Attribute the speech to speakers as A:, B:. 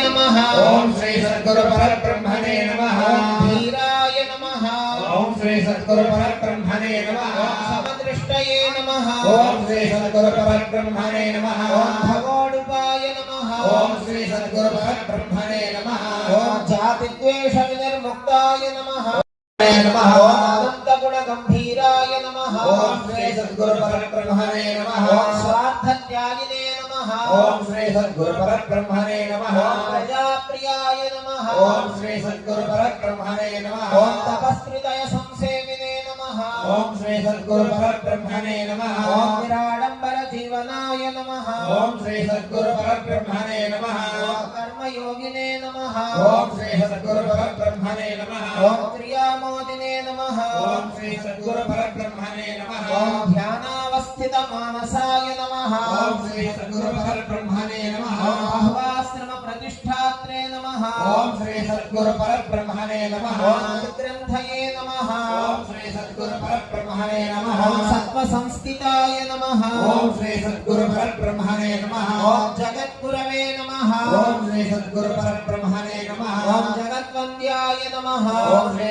A: नमः
B: ओम श्री सद्गुरु परब्रह्मणे नमः
A: धीराय नमः
B: ओम श्री सद्गुरु परब्रह्मणे नमः
A: समदृष्टये नमः
B: ओम श्री सद्गुरु परब्रह्मणे नमः
A: भगवोडुपाय नमः
B: ओम श्री सद्गुरु परब्रह्मणे नमः
A: जातिद्वेष विनिर्मुक्ताय नमः
B: नमः
A: अनंत गुण गंभीराय नमः
B: ओम श्री सद्गुरु परब्रह्मणे नमः
A: स्वार्थ त्यागिने नमः
B: ओम श्री सद्गुरु परब्रह्मणे नमः
A: प्रजाप्रियाय नमः
B: ओम श्री सद्गुरु परब्रह्मणे नमः
A: तपस्कृतय संसेविने नमः
B: ओम श्री सद्गुरु परब्रह्मणे नमः
A: निराडंबर जीवनाय नमः
B: ओम श्री सद्गुरु परब्रह्मणे नमः
A: कर्मयोगिने नमः
B: ओम श्री सद्गुरु परब्रह्मणे नमः
A: क्रियामोदिने नमः
B: ओम श्री सद्गुरु परब्रह्मणे नमः
A: ध्यानावस्थित मानसाय नमः
B: ओम श्री सद्गुरु परब्रह्मणे नमः
A: आश्रम प्रतिष्ठात्रे नमः
B: ओम श्री सद्गुरु परब्रह्मणे नमः
A: ग्रंथये नमः
B: ओम श्री सद्गुरु परब्रह्मणे नमः
A: सत्व संस्थिताय नमः
B: ओम श्री सद्गुरु परब्रह्मणे नमः
A: जगद्गुरवे नमः
B: ओम श्री सद्गुरु परब्रह्मणे नमः
A: जगद्वन्द्याय नमः
B: ओम श्री